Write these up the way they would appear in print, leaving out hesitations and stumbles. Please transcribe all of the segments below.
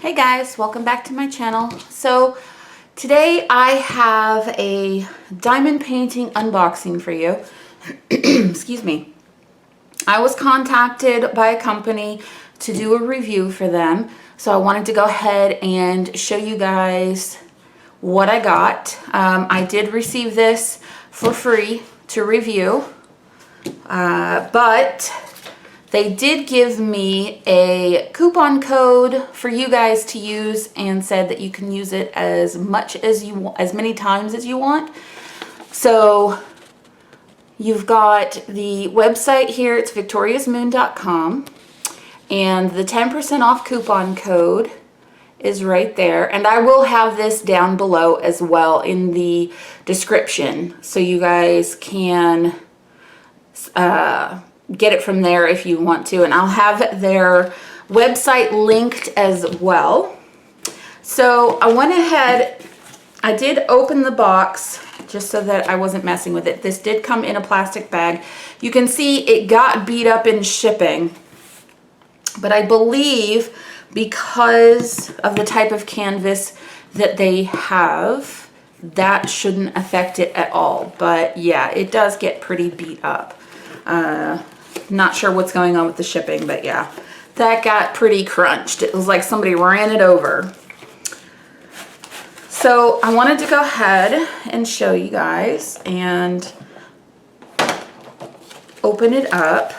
Hey guys, welcome back to my channel. So today I have a diamond painting unboxing for you. Excuse me. I was contacted by a company to do a review for them, so I wanted to go ahead and show you guys what I got. I did receive this for free to review, but they did give me a coupon code for you guys to use and said that you can use it as much as you want, as many times as you want. So you've got the website here, it's victoriasmoon.com, and the 10% off coupon code is right there. And I will have this down below as well in the description, so you guys can get it from there if you want to, and I'll have their website linked as well. So I went ahead, I did open the box just so that I wasn't messing with it. This did come in a plastic bag. You can see it got beat up in shipping, but I believe because of the type of canvas that they have, that shouldn't affect it at all. But yeah, it does get pretty beat up. Not sure what's going on with the shipping, but yeah, that got pretty crunched. It was like somebody ran it over. So I wanted to go ahead and show you guys and open it up.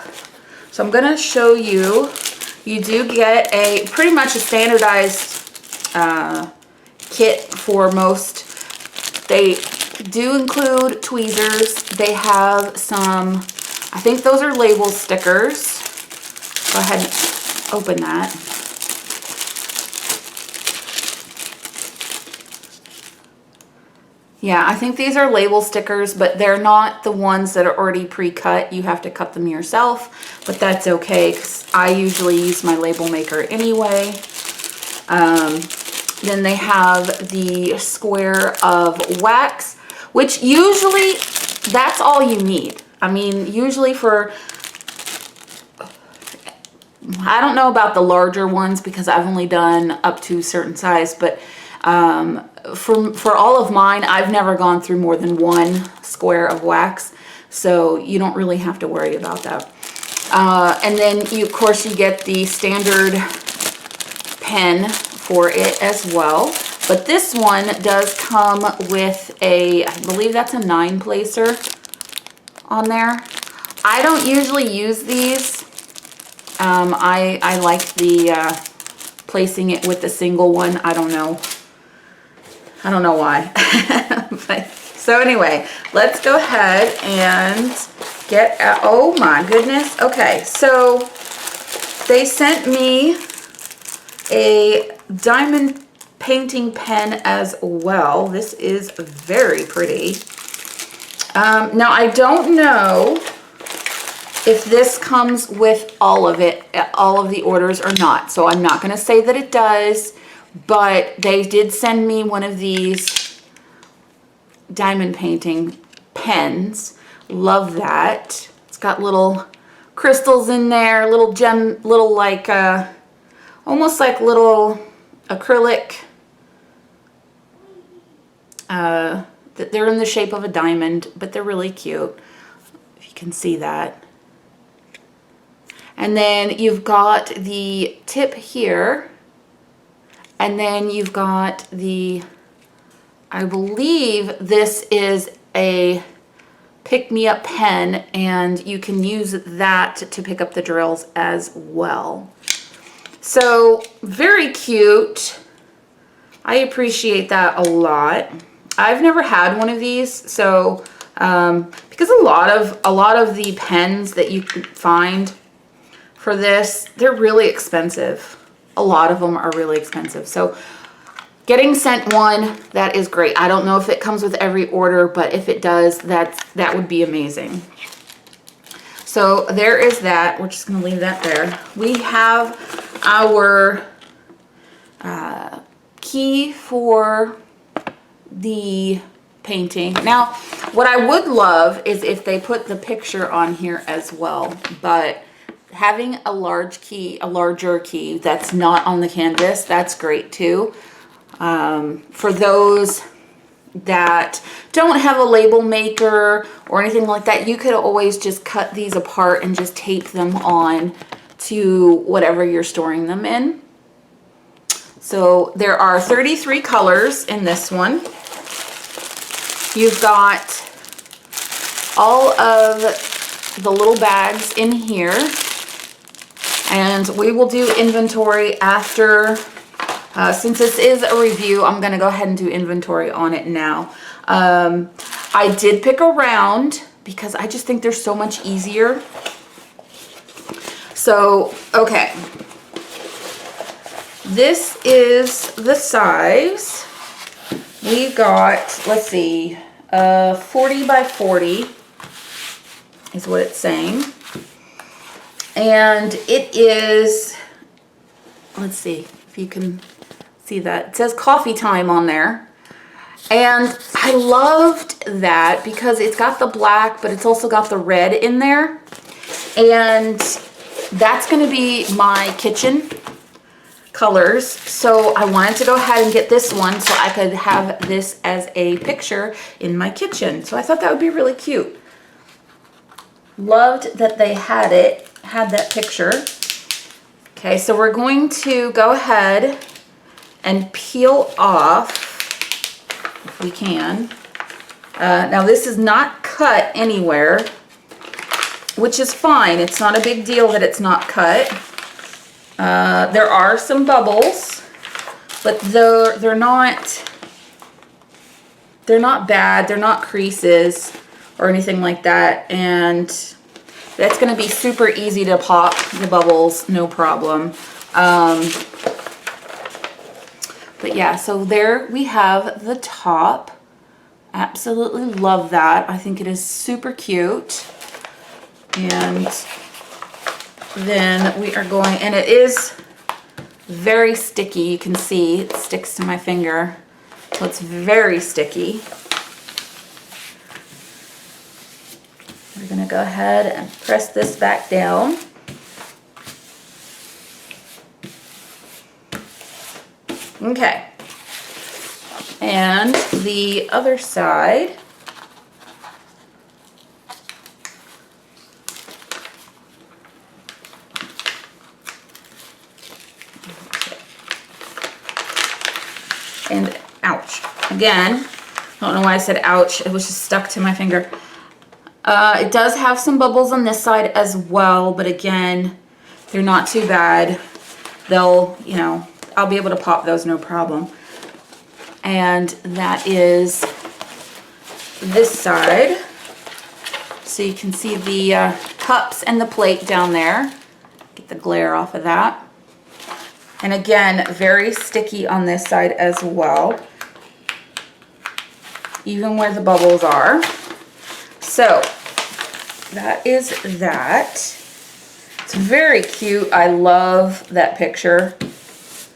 So I'm gonna show you, you do get a pretty much a standardized kit for most. They do include tweezers. They have some, I think those are label stickers. Go ahead and open that. Yeah, I think these are label stickers, but they're not the ones that are already pre-cut. You have to cut them yourself, but that's okay because I usually use my label maker anyway. Then they have the square of wax, which usually that's all you need. I mean, usually for, I don't know about the larger ones because I've only done up to a certain size, but for all of mine, I've never gone through more than one square of wax, so you don't really have to worry about that. And then you, of course, you get the standard pen for it as well. But this one does come with a, I believe that's a 9-placer on there. I don't usually use these. I like the placing it with the single one. I don't know why. But, so anyway, let's go ahead and get, oh my goodness. Okay, so they sent me a diamond painting pen as well. This is very pretty. Now I don't know if this comes with all of it, all of the orders or not. So I'm not gonna say that it does, but they did send me one of these diamond painting pens. Love that. It's got little crystals in there, little gem, little like, almost like little acrylic, they're in the shape of a diamond, but they're really cute, if you can see that. And then you've got the tip here, and then you've got the, I believe this is a pick-me-up pen, and you can use that to pick up the drills as well. So very cute. I appreciate that a lot. I've never had one of these, so because a lot of the pens that you can find for this, they're really expensive. A lot of them are really expensive. So getting sent one, that is great. I don't know if it comes with every order, but if it does, that would be amazing. So there is that. We're just going to leave that there. We have our key for the painting. Now, what I would love is if they put the picture on here as well, but having a larger key that's not on the canvas, that's great too. For those that don't have a label maker or anything like that, you could always just cut these apart and just tape them on to whatever you're storing them in. So there are 33 colors in this one. You've got all of the little bags in here, and we will do inventory after. Since this is a review, I'm going to go ahead and do inventory on it now. I did pick a round because I just think they're so much easier. So, okay. This is the size. We got, let's see, 40 by 40 is what it's saying. And it is, let's see if you can see that. It says coffee time on there. And I loved that because it's got the black, but it's also got the red in there. And that's going to be my kitchen colors. So I wanted to go ahead and get this one so I could have this as a picture in my kitchen. So I thought that would be really cute. Loved that they had that picture. Okay, so we're going to go ahead and peel off, if we can. Now this is not cut anywhere, which is fine. It's not a big deal that it's not cut. There are some bubbles, but they're not bad. They're not creases or anything like that, and that's going to be super easy to pop the bubbles, no problem. But yeah, so there we have the top. Absolutely love that. I think it is super cute. And then we are going, and it is very sticky. You can see it sticks to my finger. So it's very sticky. We're going to go ahead and press this back down. Okay. And the other side. And ouch. Again, I don't know why I said ouch. It was just stuck to my finger. It does have some bubbles on this side as well, but again, they're not too bad. They'll, you know, I'll be able to pop those no problem. And that is this side. So you can see the cups and the plate down there. Get the glare off of that. And again, very sticky on this side as well, even where the bubbles are. So that is that. It's very cute. I love that picture.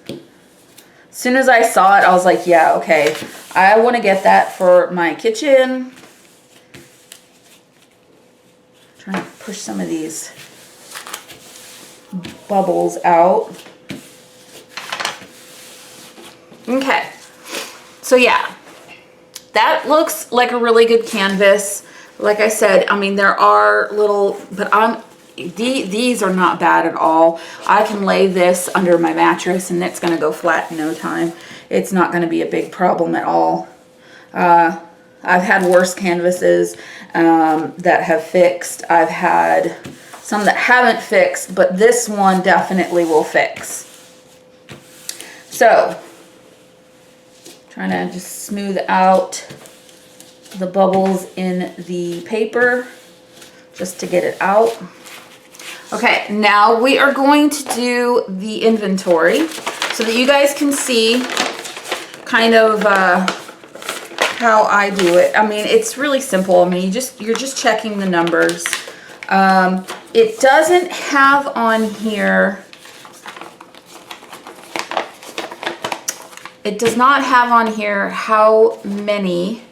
As soon as I saw it, I was like, yeah, okay. I want to get that for my kitchen. I'm trying to push some of these bubbles out. Okay. So yeah, that looks like a really good canvas. Like I said, I mean, there are little, but these are not bad at all. I can lay this under my mattress and it's going to go flat in no time. It's not going to be a big problem at all. I've had worse canvases that have fixed. I've had some that haven't fixed, but this one definitely will fix. So, trying to just smooth out the bubbles in the paper just to get it out. Okay, now we are going to do the inventory so that you guys can see kind of how I do it. I mean, it's really simple. I mean, you're just checking the numbers. It doesn't have on here, it does not have on here how many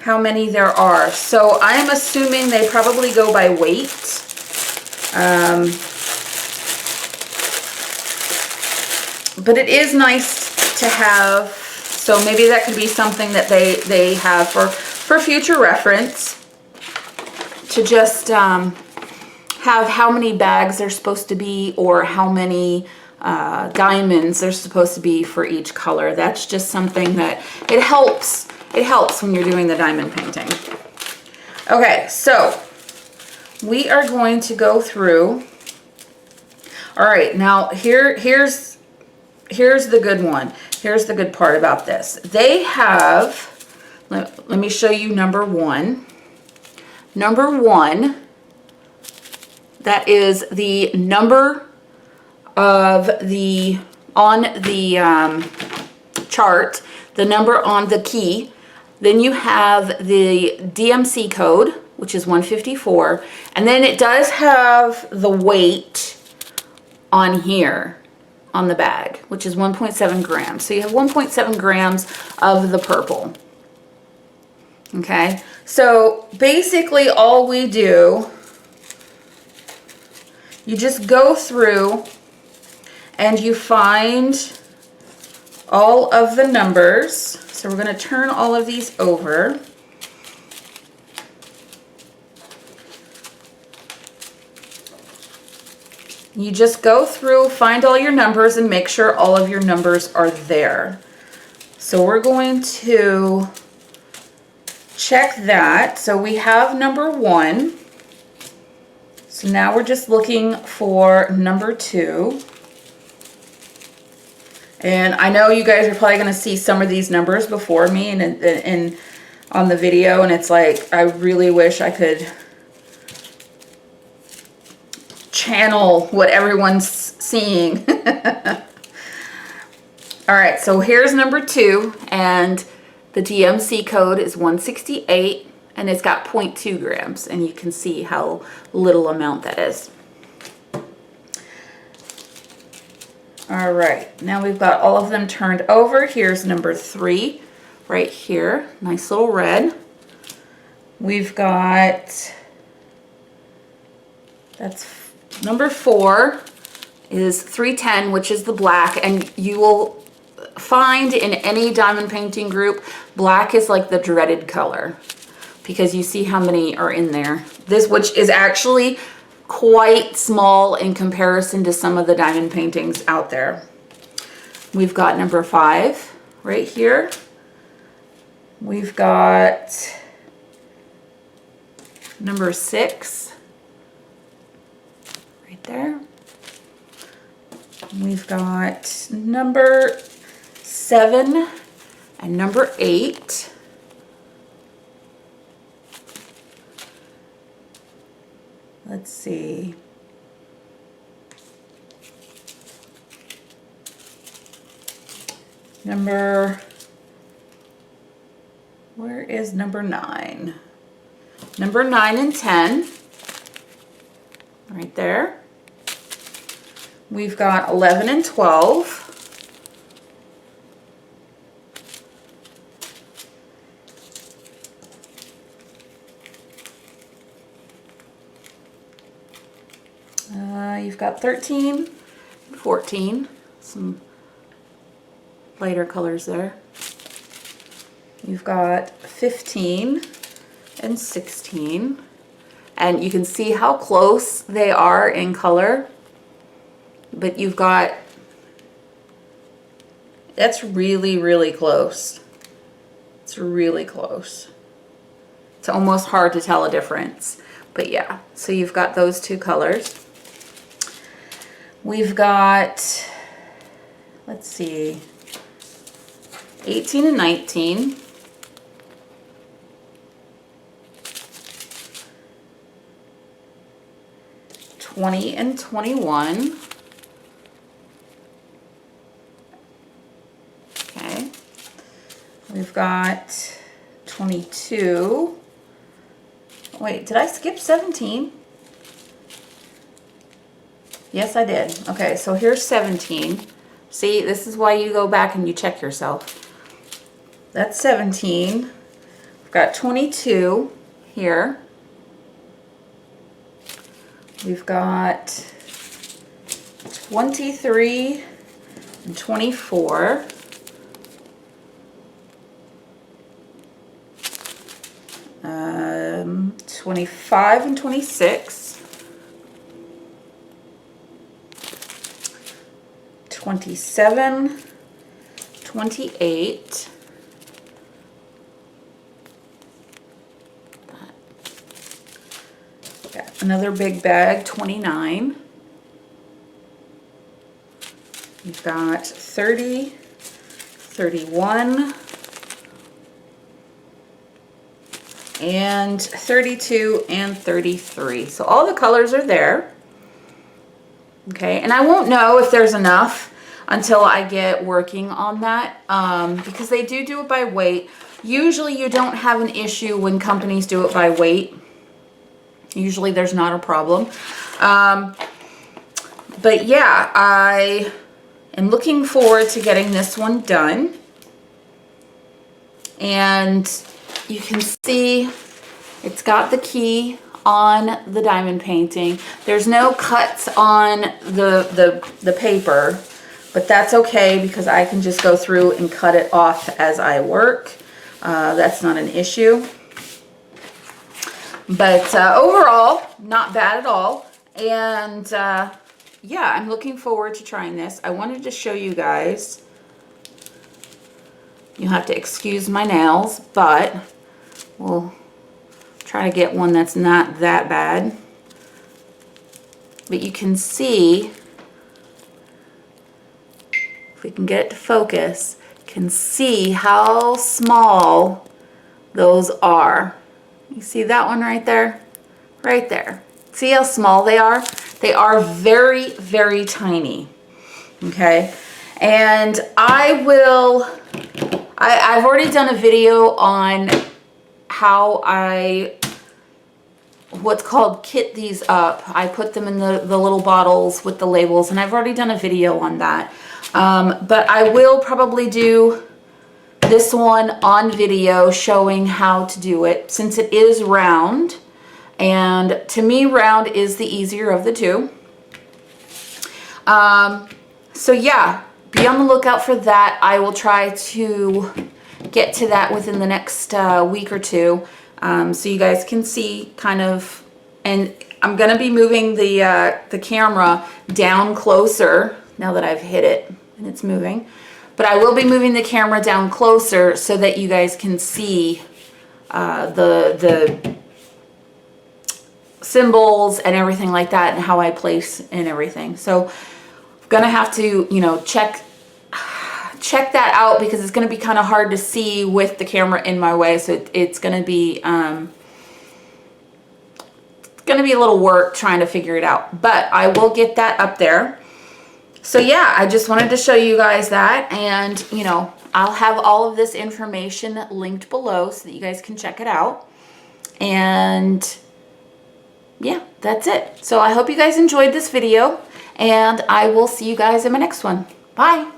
how many there are. So I'm assuming they probably go by weight. But it is nice to have, so maybe that could be something that they have for future reference, to just have how many bags they're supposed to be, or how many diamonds they're supposed to be for each color. That's just something that it helps when you're doing the diamond painting. Okay, so we are going to go through. All right, now here's the good one. Here's the good part about this. They have, let me show you number one. Number one, that is the number of the, on the chart, the number on the key. Then you have the DMC code, which is 154. And then it does have the weight on here on the bag, which is 1.7 grams. So you have 1.7 grams of the purple. Okay, so basically all we do, you just go through and you find all of the numbers. So we're going to turn all of these over. You just go through, find all your numbers, and make sure all of your numbers are there. So we're going to check that. So we have number one. So now we're just looking for number two. And I know you guys are probably going to see some of these numbers before me and on the video, and it's like, I really wish I could channel what everyone's seeing. All right, so here's number two, and the DMC code is 168, and it's got 0.2 grams, and you can see how little amount that is. All right, now we've got all of them turned over. Here's number three right here, nice little red. We've got, that's number four is 310, which is the black, and you will find in any diamond painting group, black is like the dreaded color because you see how many are in there. This, which is actually quite small in comparison to some of the diamond paintings out there. We've got number five right here. We've got number six right there. We've got number 7 and number 8. Let's see. Where is number 9? Number 9 and 10, right there. We've got 11 and 12. You've got 13, 14, some lighter colors there. You've got 15 and 16, and you can see how close they are in color, but you've got, that's really, really close. It's really close. It's almost hard to tell a difference, but yeah, so you've got those two colors. We've got, let's see, 18 and 19. $20 and $21. Okay. We've got 22. Wait, did I skip 17? Yes, I did. Okay, so here's 17. See, this is why you go back and you check yourself. That's 17. I've got 22 here. We've got 23 and 24. 25 and 26. 27, 28. Got another big bag, 29. We've got 30, 31, and 32 and 33. So all the colors are there. Okay, and I won't know if there's enough until I get working on that, because they do it by weight. Usually you don't have an issue when companies do it by weight. Usually there's not a problem. But yeah, I am looking forward to getting this one done. And you can see it's got the key on the diamond painting. There's no cuts on the paper, but that's okay because I can just go through and cut it off as I work. That's not an issue. But overall, not bad at all. And yeah, I'm looking forward to trying this. I wanted to show you guys. You'll have to excuse my nails, but we'll try to get one that's not that bad. But you can see, if we can get it to focus, can see how small those are. You see that one right there? Right there. See how small they are? They are very, very tiny. Okay? And I've already done a video on how what's called kit these up. I put them in the little bottles with the labels, and I've already done a video on that. But I will probably do this one on video showing how to do it, since it is round. And to me, round is the easier of the two. So yeah, be on the lookout for that. I will try to get to that within the next week or two, so you guys can see kind of. And I'm going to be moving the camera down closer now that I've hit it and it's moving. But I will be moving the camera down closer so that you guys can see the symbols and everything like that, and how I place and everything. So I'm gonna have to, you know, check that out, because it's gonna be kind of hard to see with the camera in my way. So it's gonna be a little work trying to figure it out, but I will get that up there. So yeah, I just wanted to show you guys that, and you know, I'll have all of this information linked below so that you guys can check it out. And yeah, that's it. So I hope you guys enjoyed this video, and I will see you guys in my next one. Bye.